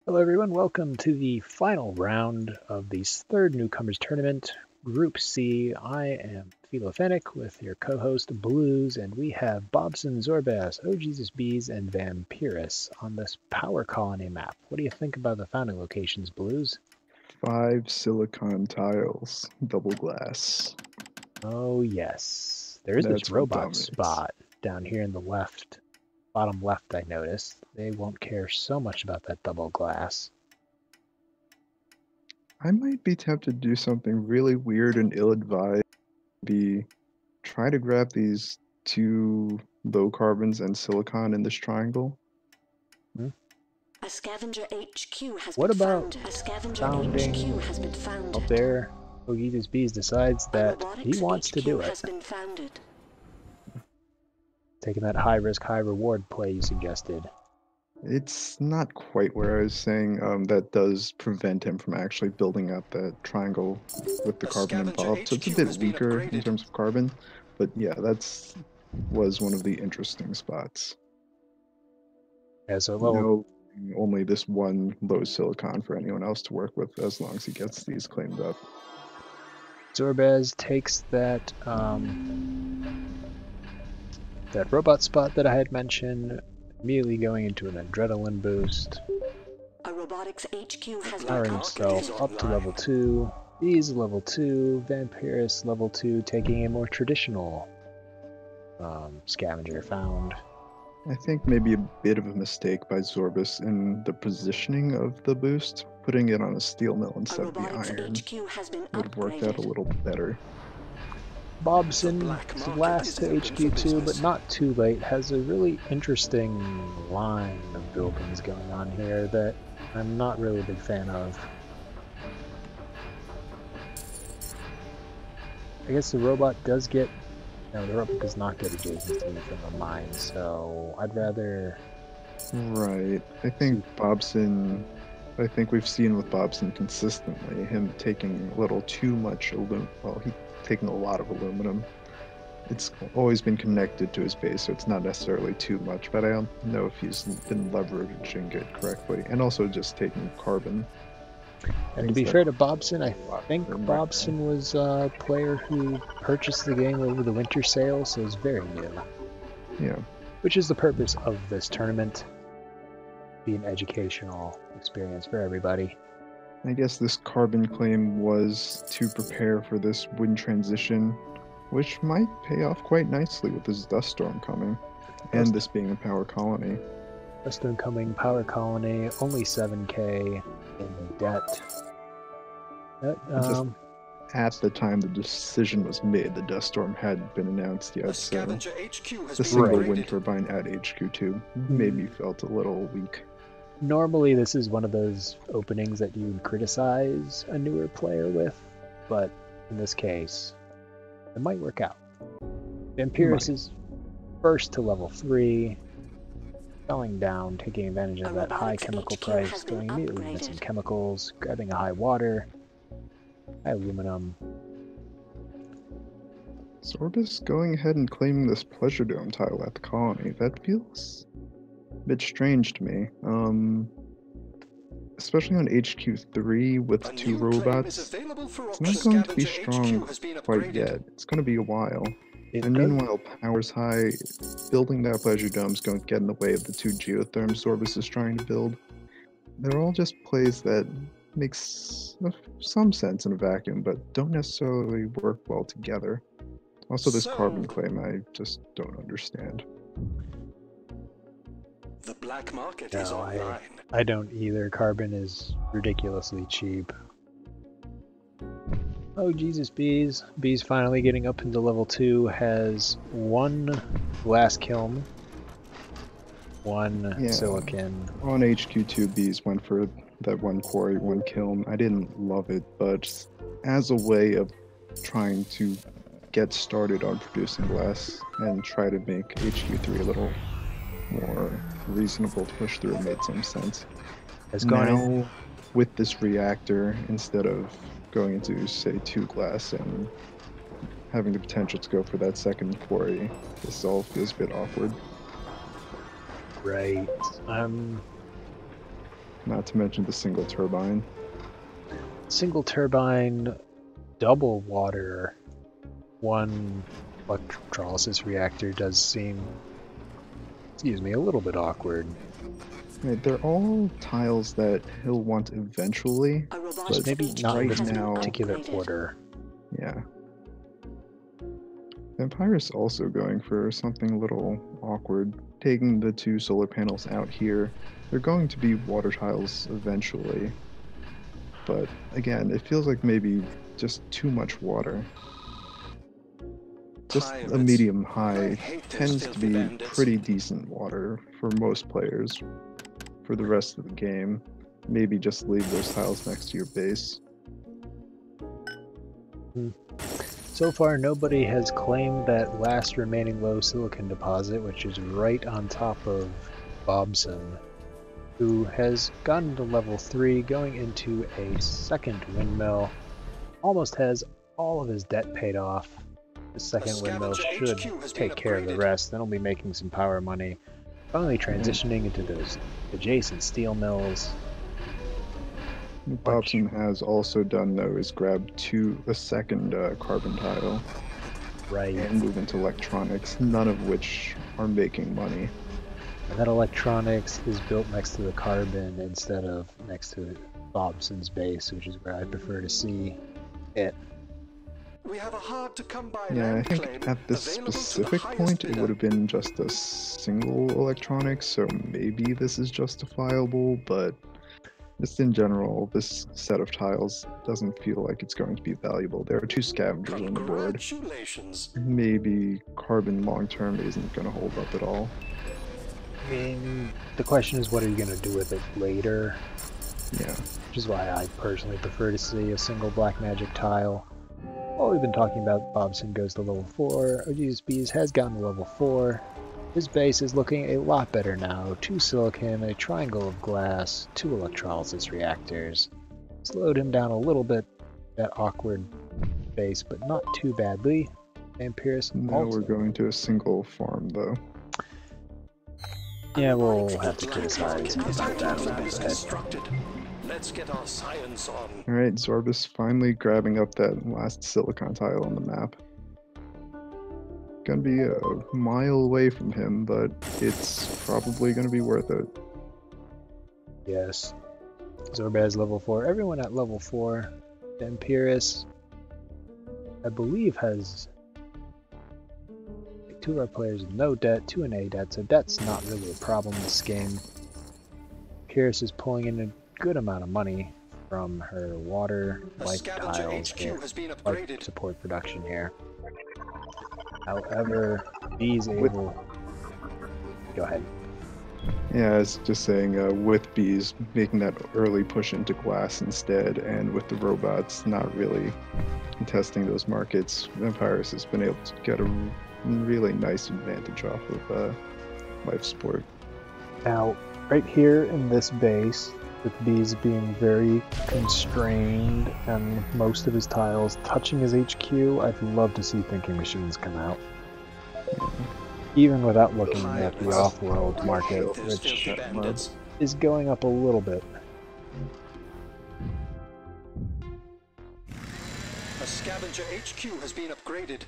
Hello everyone, welcome to the final round of the third Newcomers Tournament, Group C. I am Philofenic with your co-host Blues, and we have Bobson, Zorbass, OhGeesItsBees, and Vaempyress on this Power Colony map. What do you think about the founding locations, Blues? 5 silicon tiles, double glass. Oh yes, there is this That's what robot dominates. spot down here in the bottom left I noticed. They won't care so much about that double glass. I might be tempted to do something really weird and ill-advised. Be try to grab these 2 low carbons and silicon in this triangle. A scavenger HQ has What been about found. A scavenger founding HQ has been founded. out there? OhGeesItsBees decides that he wants to do it. Has been founded. Taking that high risk, high reward play you suggested. It's not quite where I was saying. That does prevent him from actually building out that triangle with the carbon involved. So it's a bit weaker in terms of carbon, but yeah, was one of the interesting spots. Yeah, so level No, only this one low silicon for anyone else to work with as long as he gets these claimed up. Zorbaz takes that that robot spot that I had mentioned, immediately going into an adrenaline boost. A robotics HQ has powering himself up to level 2. Bees level 2, Vaempyress level 2, taking a more traditional scavenger found. I think maybe a bit of a mistake by Zorbas in the positioning of the boost. Putting it on a steel mill instead of the iron would have worked out a little better. Bobson is last to HQ2, but not too late. Has a really interesting line of buildings going on here that I'm not really a big fan of. I guess the robot does get... No, the robot does not get adjacency from the mine, so I'd rather... Right. I think Bobson... I think we've seen with Bobson consistently, him taking a little too much aluminum. Well, he's taking a lot of aluminum. It's always been connected to his base, so it's not necessarily too much, but I don't know if he's been leveraging it correctly. And also just taking carbon. And to be fair to Bobson, I think Bobson was a player who purchased the game over the winter sale, so it's very new. Yeah. Which is the purpose of this tournament. Be an educational experience for everybody. I guess this carbon claim was to prepare for this wind transition, which might pay off quite nicely with this dust storm coming, and this being a power colony. Dust storm coming, power colony, only 7k in debt. Just at the time the decision was made, the dust storm hadn't been announced yet, so the single wind turbine at HQ2 maybe felt a little weak. Normally this is one of those openings that you would criticize a newer player with, but in this case, it might work out. Vaempyress is first to level 3, falling down, taking advantage of that high chemical price, going immediately into some chemicals, grabbing a high water, high aluminum. Zorbas going ahead and claiming this pleasure dome tile at the colony. That feels a bit strange to me. Especially on HQ3 with 2 robots. It's not going to be strong quite yet. It's going to be a while. And meanwhile, power's high. Building that pleasure dome is going to get in the way of the 2 geotherms Zorbas is trying to build. They're all just plays that makes some sense in a vacuum, but don't necessarily work well together. Also, this carbon claim I just don't understand. The black market is online. I don't either. Carbon is ridiculously cheap. Oh Jesus, Bees. Bees finally getting up into level 2 has 1 glass kiln, 1 silicon. On HQ2, Bees went for that 1 quarry, 1 kiln. I didn't love it, but as a way of trying to get started on producing glass and try to make HQ3 a little more reasonable to push through, made some sense. Now, with this reactor, instead of going into, say, 2 glass and having the potential to go for that second quarry, this all feels a bit awkward. Right. Not to mention the single turbine. Single turbine, double water, one electrolysis reactor does seem, excuse me, a little bit awkward. Right, they're all tiles that he'll want eventually, A robotic but Maybe not in right this now, particular upgraded. order. yeah. Vaempyress also going for something a little awkward, taking the 2 solar panels out here. They're going to be water tiles eventually, but again, it feels like maybe just too much water. Just a Pirates. medium I high hate those tends to filthy be bandits. pretty decent water for most players. For the rest of the game, maybe just leave those tiles next to your base. So far, nobody has claimed that last remaining low silicon deposit, which is right on top of Bobson, who has gotten to level 3, going into a second windmill, almost has all of his debt paid off. The second windmill should take care of the rest, then he'll be making some power money, finally transitioning into those adjacent steel mills. What Bobson has also done though is grab a second carbon tile Right. and move into electronics, none of which are making money. And that electronics is built next to the carbon instead of next to Bobson's base, which is where I prefer to see it. We have a hard to come by Yeah, I land think claim at this available to the specific highest point it bidder. would have been just a single electronics, so maybe this is justifiable, but just in general, this set of tiles doesn't feel like it's going to be valuable. There are 2 scavengers on the board. Congratulations. Maybe carbon long term isn't going to hold up at all. I mean, the question is, what are you going to do with it later? Yeah. Which is why I personally prefer to see a single black magic tile. While we've been talking about Bobson goes to level 4, OhGeesItsBees has gotten to level 4. His base is looking a lot better now. 2 silicon, a triangle of glass, 2 electrolysis reactors. Slowed him down a little bit, that awkward base, but not too badly. Vaempyress Now also. we're going to a single farm though. Yeah, we'll have to criticize him This about that a little is bit. constructed. Let's get our science on. Alright, Zorbus finally grabbing up that last silicon tile on the map. Gonna be a mile away from him, but it's probably gonna be worth it. Yes. Zorbaz level 4. Everyone at level 4. Vaempyress, I believe, has 2 of our players with no debt, 2 in A debt, so debt's not really a problem this game. Vaempyress is pulling in a good amount of money from her water A life scavenger tiles HQ here, has been life upgraded. support production here. However, B's able. Go ahead. Yeah, I was just saying, with bees making that early push into glass instead, and with the robots not really contesting those markets, Vaempyress has been able to get a really nice advantage off of life support. Now, right here in this base, with Bees being very constrained and most of his tiles touching his HQ, I'd love to see thinking machines come out. Even without looking at the off-world market, Those which filthy bandits. is going up a little bit. A scavenger HQ has been upgraded.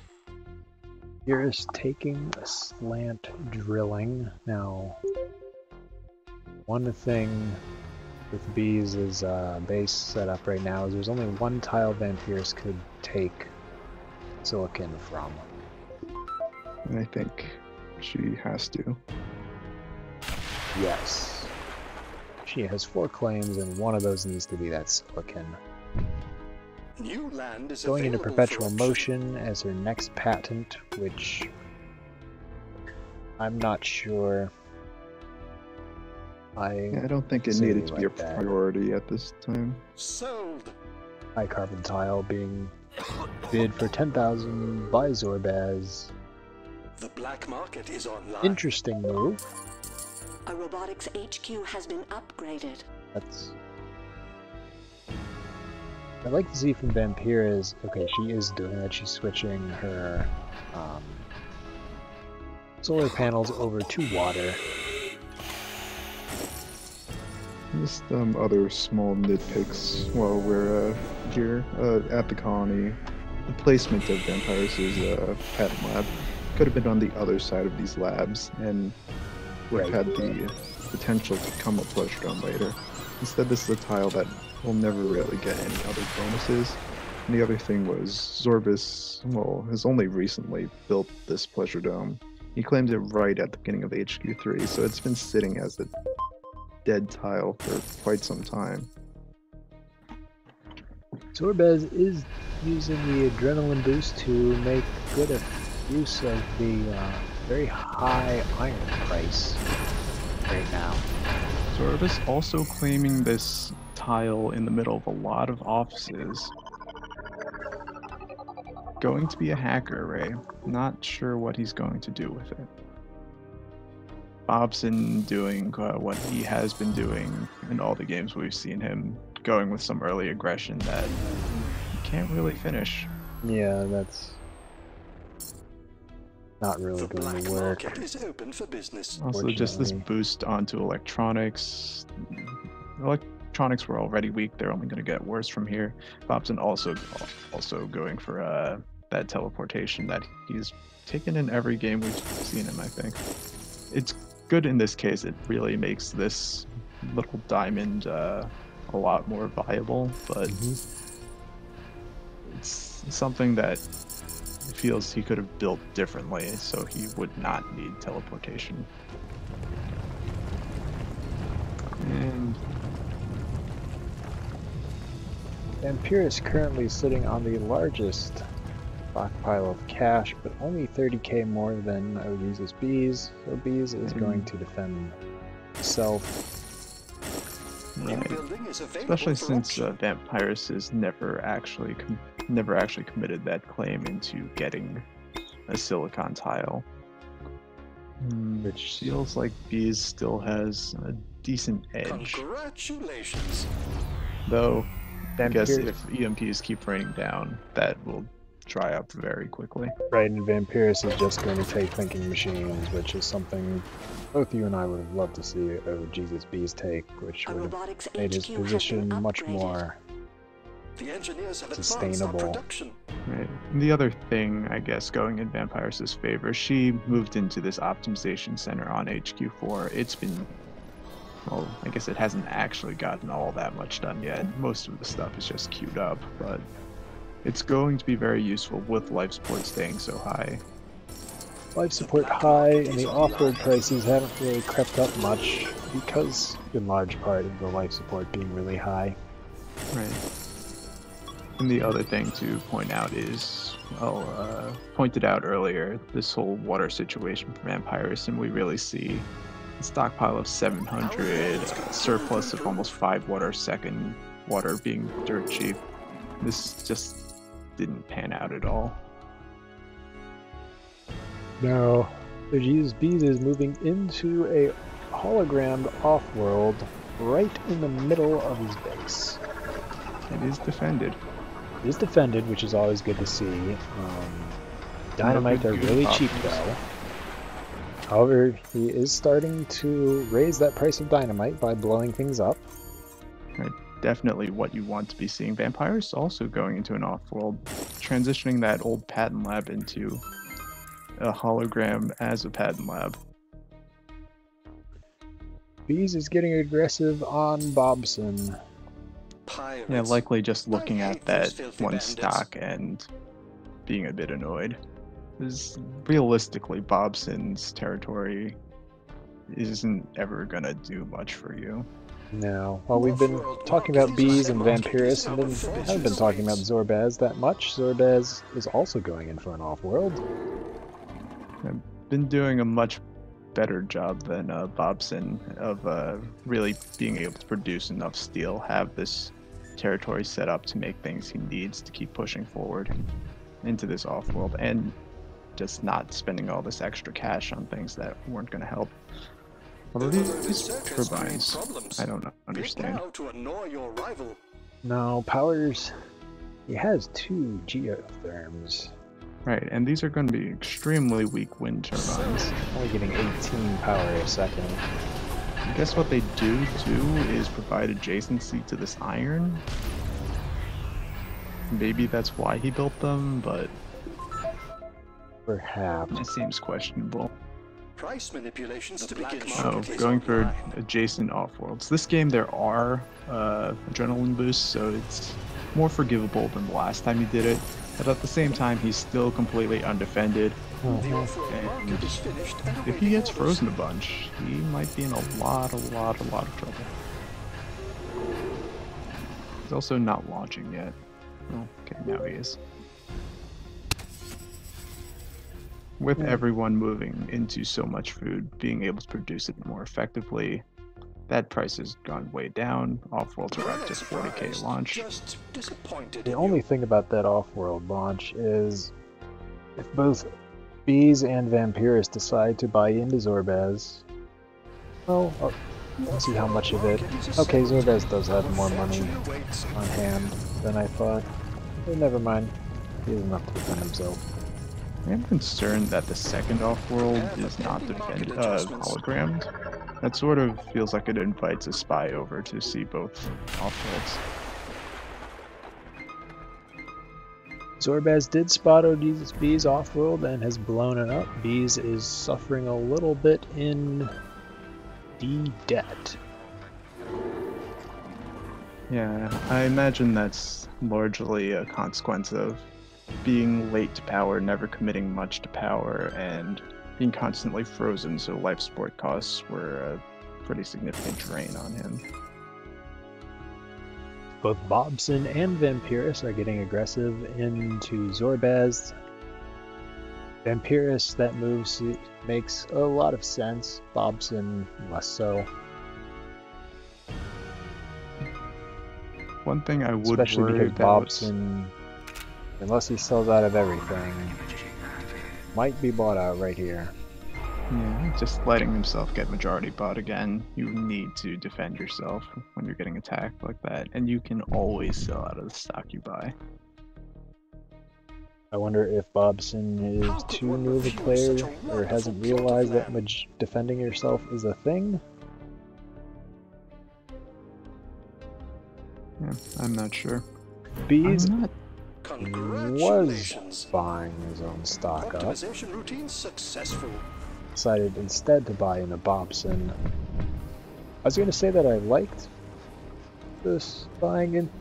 Here is taking a slant drilling. Now, one thing with Bees' base setup right now is there's only one tile Vaempyress could take silicon from. And I think she has to. Yes. She has 4 claims, and one of those needs to be that silicon. New land is Going into available perpetual for motion as her next patent, which I'm not sure. I don't think it Say needed to be a like that. priority at this time. Sold. High carbon tile being bid for 10,000 by Zorbaz. The black market is online. Interesting move. A robotics HQ has been upgraded. That's. I'd like to see from Vaempyress. Okay, she is doing that. She's switching her solar panels over to water. Just other small nitpicks while we're here at the colony. The placement of Vaempyress' patent lab could have been on the other side of these labs, and would have had the potential to become a pleasure dome later. Instead, this is a tile that will never really get any other bonuses. And the other thing was Zorbus, well, has only recently built this pleasure dome. He claimed it right at the beginning of HQ3, so it's been sitting as a dead tile for quite some time. Zorbez is using the adrenaline boost to make good use of the very high iron price right now. Zorbus also claiming this tile in the middle of a lot of offices. Going to be a hacker, Ray. Not sure what he's going to do with it. Bobson doing what he has been doing in all the games we've seen him, going with some early aggression that he can't really finish. Yeah, that's not really The going black to work. market is open for business. Also, just this Fortunately. boost onto electronics. Electronics were already weak; they're only going to get worse from here. Bobson also going for that teleportation that he's taken in every game we've seen him. I think it's good in this case. It really makes this little diamond a lot more viable, but it's something that feels he could have built differently, so he would not need teleportation. And Vaempyress currently sitting on the largest stockpile of cash, but only 30k more than OhGeesItsBees, so Bees is going to defend himself. New right. building is available Especially for since auction. Vaempyress has never actually committed that claim into getting a silicon tile, which feels like Bees still has a decent edge. Congratulations. Though I guess Vaempyress, if EMPs keep raining down, that will dry up very quickly. right, and Vaempyress is just going to take thinking machines, which is something both you and I would have loved to see OhGeesItsBees take, which A would have robotics made his HQ has position been much upgraded. more The engineers have advanced our sustainable. production. Right. And the other thing, I guess, going in Vaempyress' favor, she moved into this optimization center on HQ4. It's been, well, I guess it hasn't actually gotten all that much done yet. Most of the stuff is just queued up, but it's going to be very useful with life support staying so high. Life support high, and the Offworld prices haven't really crept up much because, in large part, of the life support being really high. Right. And the other thing to point out is, well, pointed out earlier, this whole water situation for Vaempyress, and we really see a stockpile of 700, a surplus of almost 5 water a second, water being dirt cheap. This just didn't pan out at all. Now, OhGeesItsBees is moving into a hologrammed Offworld right in the middle of his base. It is defended. It is defended, which is always good to see. Dynamite are really cheap though. However, he is starting to raise that price of dynamite by blowing things up. Right. Definitely what you want to be seeing. Vaempyress also going into an off-world, transitioning that old patent lab into a hologram as a patent lab. Bees is getting aggressive on Bobson. Pirates. Yeah, likely just looking I at hate those that filthy one bandits. stock and being a bit annoyed. Because realistically, Bobson's territory isn't ever gonna do much for you. No. Well, we've been talking about Bees and Vaempyress, and haven't been talking about Zorbaz that much. Zorbaz is also going in for an off-world. I've been doing a much better job than Bobson of really being able to produce enough steel, have this territory set up to make things he needs to keep pushing forward into this off-world, and just not spending all this extra cash on things that weren't going to help. Although these turbines, I don't understand. Now to annoy your rival. No, Powers, he has 2 geotherms. Right, and these are going to be extremely weak wind turbines. Only getting 18 power a second. I guess what they do is provide adjacency to this iron. Maybe that's why he built them, but Perhaps. it seems questionable. Price manipulations to begin Oh, market is going for online. adjacent off-worlds. This game there are adrenaline boosts, so it's more forgivable than the last time he did it. But at the same time, he's still completely undefended. The Offworld market is finished and If he awaiting gets orders. frozen a bunch, he might be in a lot of trouble. He's also not launching yet. Oh, okay, now he is. With everyone moving into so much food, being able to produce it more effectively, that price has gone way down. Offworlds are at just 40k launch. Just disappointed The in only you. thing about that off-world launch is if both Bees and Vaempyress decide to buy into Zorbaz, well, let's see how much of it. Okay, Zorbaz does have more money on hand than I thought. But never mind. He has enough to defend himself. I am concerned that the second off-world is not hologrammed. That sort of feels like it invites a spy over to see both off-worlds. Zorbaz did spot OhGeesItsBees off-world and has blown it up. Bees is suffering a little bit in debt. Yeah, I imagine that's largely a consequence of being late to power, never committing much to power, and being constantly frozen, so life support costs were a pretty significant drain on him. Both Bobson and Vaempyress are getting aggressive into Zorbaz. Vaempyress, that move makes a lot of sense. Bobson, less so. One thing I would Especially worry because about Bobson, unless he sells out of everything, might be bought out right here. yeah, just letting himself get majority bought again. You need to defend yourself when you're getting attacked like that, and you can always sell out of the stock you buy. I wonder if Bobson is too new of a player or hasn't realized that defending yourself is a thing. Yeah, I'm not sure. Bees I'm not. was Congratulations. buying his own stock up. Optimization routine successful. Decided instead to buy into Bobson. I was going to say that I liked this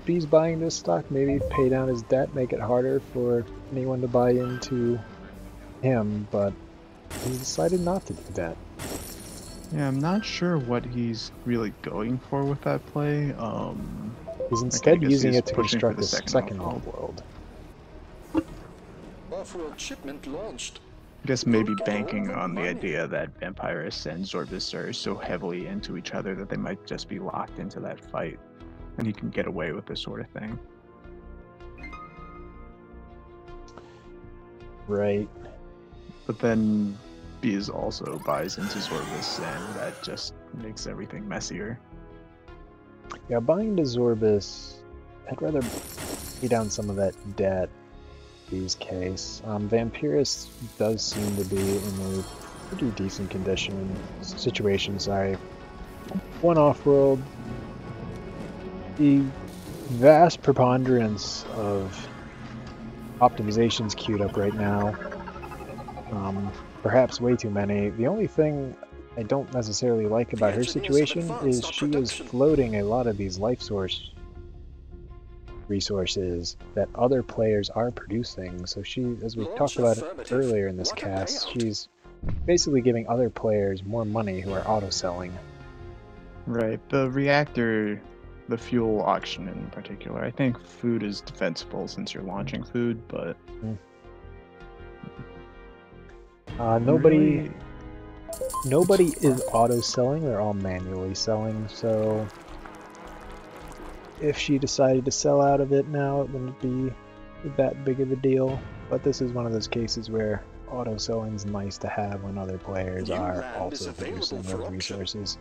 Bees buying this stock, maybe pay down his debt, make it harder for anyone to buy into him, but he decided not to do that. Yeah, I'm not sure what he's really going for with that play. He's instead guess using he's it to pushing for construct the a second second off-world. off-world. Offworld shipment launched. I guess maybe banking on the idea that Vaempyress and Zorbaz are so heavily into each other that they might just be locked into that fight, and he can get away with this sort of thing. Right. But then Bees also buys into Zorbaz, and that just makes everything messier. Yeah, buying into Zorbaz, I'd rather pay down some of that debt in Bees' case. Vaempyress does seem to be in a pretty decent situation, sorry. One off-world. The vast preponderance of optimizations queued up right now. Perhaps way too many. The only thing I don't necessarily like about her situation is she is floating a lot of these life source resources that other players are producing. So she, as we talked about earlier in this cast, she's basically giving other players more money who are auto-selling. Right, the reactor, the fuel auction in particular, I think food is defensible since you're launching food, but... Nobody is auto-selling, they're all manually selling, so if she decided to sell out of it now, it wouldn't be that big of a deal. But this is one of those cases where auto-selling is nice to have when other players are also producing those resources.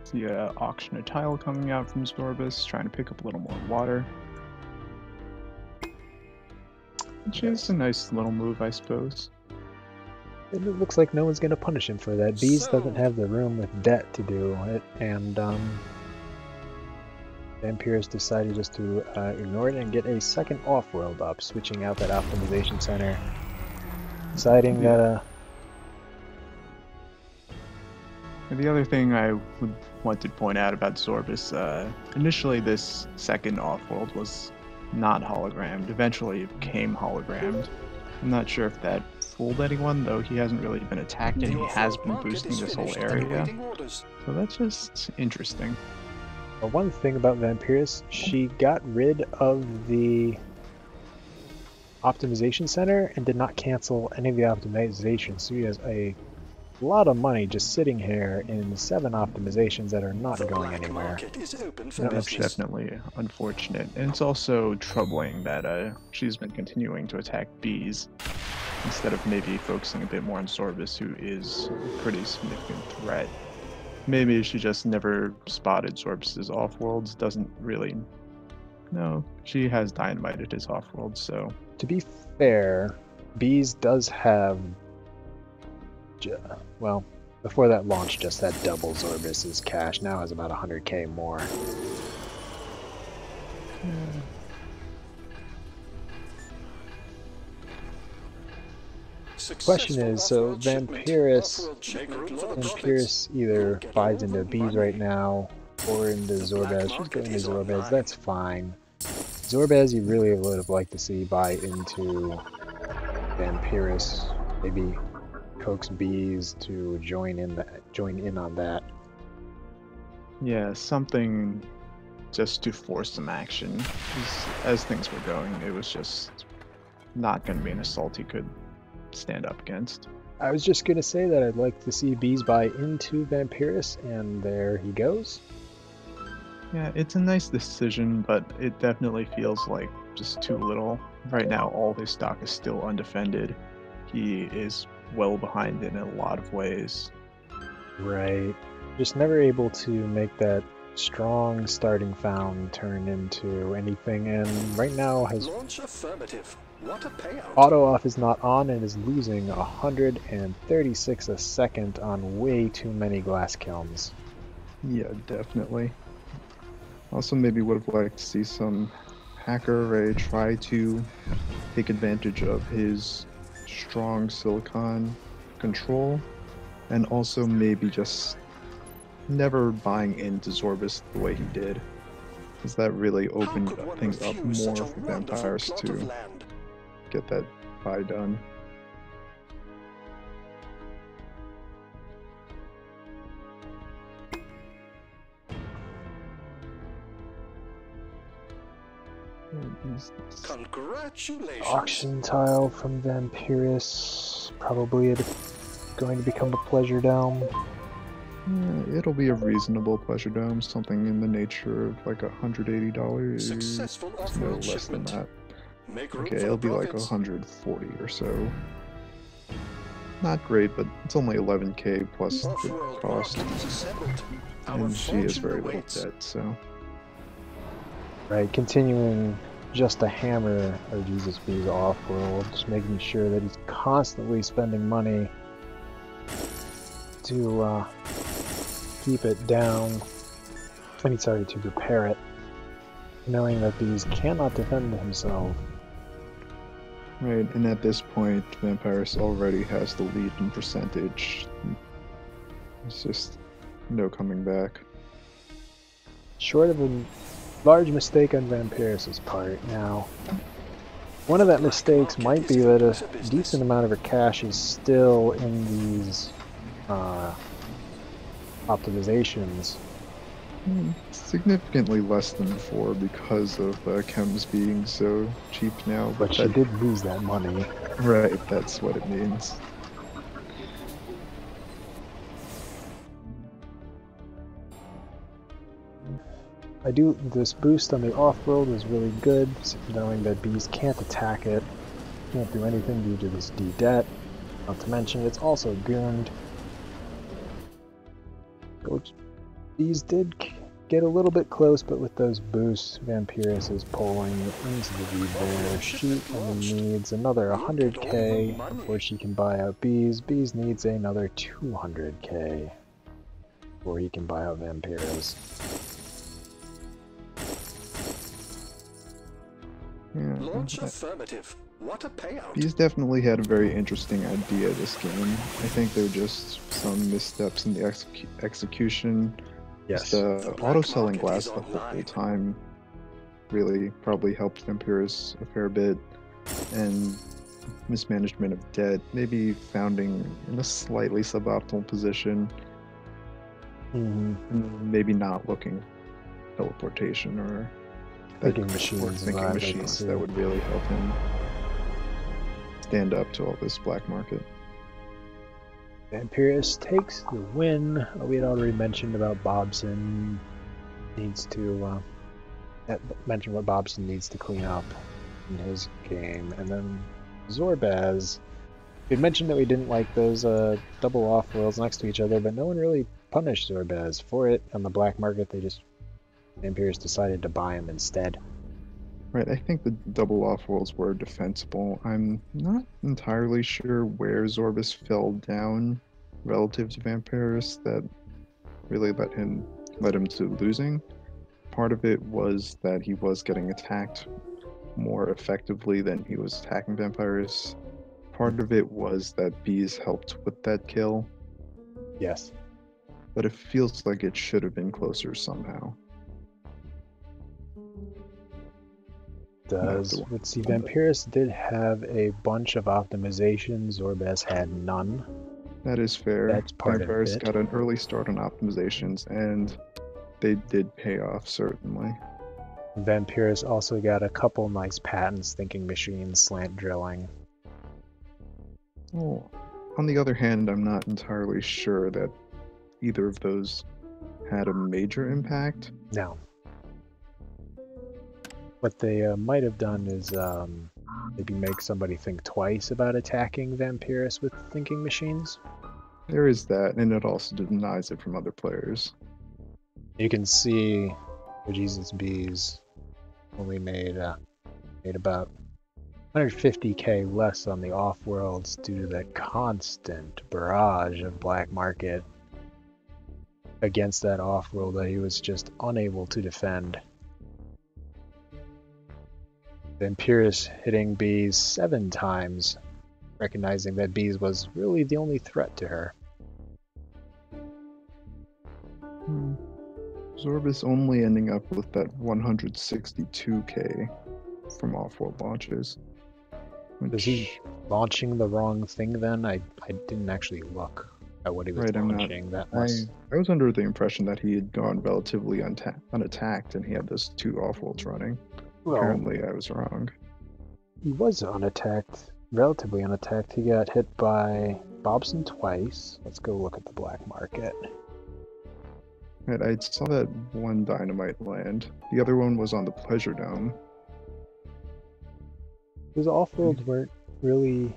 See auction a tile coming out from Zorbaz, trying to pick up a little more water. Which is a nice little move, I suppose. And it looks like no one's going to punish him for that. Bees doesn't have the room with debt to do it, and Vaempyress decided just to ignore it and get a second Offworld up, switching out that optimization center, deciding that The other thing I would want to point out about Zorbus, initially this second Offworld was not hologrammed. Eventually it became hologrammed. I'm not sure if that fooled anyone, though he hasn't really been attacked and he has been boosting this whole area. So that's just interesting. one thing about Vaempyress, she got rid of the optimization center and did not cancel any of the optimizations. So she has a lot of money just sitting here in 7 optimizations that are not going anywhere. That's definitely unfortunate, and it's also troubling that she's been continuing to attack bees instead of maybe focusing a bit more on Zorbus, who is a pretty significant threat. Maybe she just never spotted Zorbus's offworlds, doesn't really... No, she has dynamited his offworld, so... To be fair, bees does have... Well, before that launch just had double Zorbus's cash, now has about 100k more. Question is, so Vaempyress either buys into bees right now or into Zorbaz. She's going into Zorbaz, that's fine. Zorbaz you really would have liked to see buy into Vaempyress, maybe coax bees to join in on that. Yeah, something just to force some action. 'Cause as things were going, it was just not going to be an assault he could stand up against. I was just gonna say that I'd like to see bees buy into Vaempyress, and there he goes. Yeah, it's a nice decision, but it definitely feels like just too little. Right now, all his stock is still undefended. He is well behind in a lot of ways. Right. Just never able to make that strong starting found turn into anything, and right now has Launch affirmative. What a payout. auto off is not on and is losing 136 a second on way too many glass kilns. Yeah, definitely. Also, maybe would have liked to see some hacker array try to take advantage of his strong silicon control, and also maybe just never buying into Zorbus the way he did, because that really opened things up more for Vaempyress to get that buy done. Congratulations. Auction tile from Vaempyress, probably going to become a pleasure dome. Yeah, it'll be a reasonable pleasure dome, something in the nature of like $180. Successful No Offworld less than shipment. that. Make room Okay, for it'll the be like profits. 140 or so. Not great, but it's only 11k plus the Offworld cost, market is assembled. Our and she has fortune very little awaits. debt, so... Right, continuing just to hammer OhGeesItsBees off-world, just making sure that he's constantly spending money to keep it down. I mean, sorry, to repair it, knowing that Bees cannot defend himself. Right, and at this point, Vaempyress already has the lead in percentage. It's just no coming back. Short of a large mistake on Vaempyress' part. Now, one of that mistakes might be that a decent amount of her cash is still in these optimizations. Significantly less than before because of chems being so cheap now. But she did lose that money. Right, that's what it means. This boost on the off-world is really good, knowing that bees can't attack it, can't do anything due to this D-det. Not to mention, it's also gooned. Bees did get a little bit close, but with those boosts, Vaempyress is pulling into the lead there. She only needs another 100k before she can buy out Bees. Bees needs another 200k before he can buy out Vaempyress. Yeah, Launch affirmative. What a payout. Bees definitely had a very interesting idea this game. I think there were just some missteps in the execution. Yes. The auto-selling glass the whole time really probably helped Vaempyress a fair bit, and mismanagement of debt, maybe founding in a slightly suboptimal position, and maybe not looking teleportation or thinking machines, thinking machines that would really help him stand up to all this black market. Vaempyress takes the win. We had already mentioned about Bobson needs to mention what Bobson needs to clean up in his game, and then Zorbaz. We had mentioned that we didn't like those double Offworlds next to each other, but no one really punished Zorbaz for it on the black market. Vaempyress decided to buy him instead. Right, I think the double Offworlds were defensible. I'm not entirely sure where Zorbaz fell down relative to Vaempyress that really led him to losing. Part of it was that he was getting attacked more effectively than he was attacking Vaempyress. Part of it was that Bees helped with that kill. Yes. But it feels like it should have been closer somehow. Does. Let's see, Vaempyress did have a bunch of optimizations. Zorbaz had none. That is fair. That's part of Vaempyress it. got an early start on optimizations, and they did pay off, certainly. Vaempyress also got a couple nice patents, thinking machines, slant drilling. Oh, on the other hand, I'm not entirely sure that either of those had a major impact. No. What they might have done is maybe make somebody think twice about attacking Vaempyress with thinking machines. There is that, and it also denies it from other players. You can see OhGeesItsBees only made about 150k less on the Offworlds due to that constant barrage of black market against that Offworld that he was just unable to defend. Vaempyress hitting Bees 7 times, recognizing that Bees was really the only threat to her. Zorbaz only ending up with that 162k from Offworld launches. Was he launching the wrong thing then? I didn't actually look at what he was launching. I was under the impression that he had gone relatively unattacked and he had those 2 Offworlds running. Well, apparently I was wrong. He was unattacked, relatively unattacked. He got hit by Bobson twice. Let's go look at the black market. Right, I saw that one dynamite land. The other one was on the Pleasure Dome. Those Offworlds weren't really...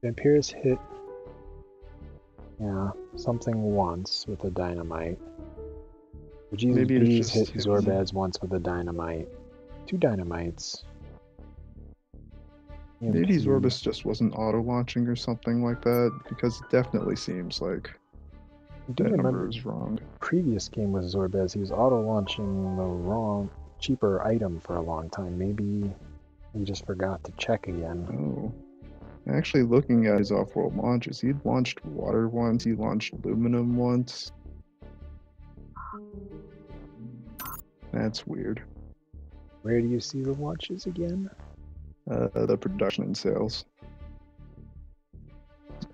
Vaempyress hit something once with a dynamite. OhGeesItsBees hit Zorbaz once with a dynamite. 2 dynamites. Maybe Zorbaz just wasn't auto-launching or something like that, because it definitely seems like that number is wrong. Previous game with Zorbaz, he was auto-launching the wrong, cheaper item for a long time. Maybe he just forgot to check again. Oh. Actually, looking at his off-world launches, he'd launched water once, he launched aluminum once. That's weird. Where do you see the launches again? The production and sales.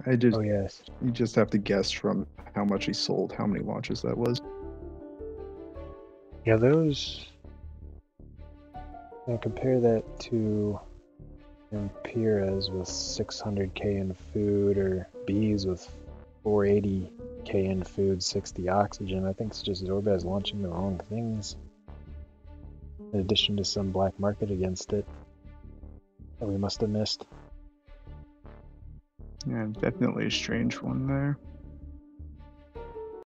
Oh yes. You just have to guess from how much he sold, how many launches that was. Yeah, those... Now compare that to Vaempyress with 600k in food, or Bees with 480k in food, 60 oxygen. I think it's just Zorbaz launching the wrong things, in addition to some black market against it that we must have missed. Yeah, definitely a strange one there.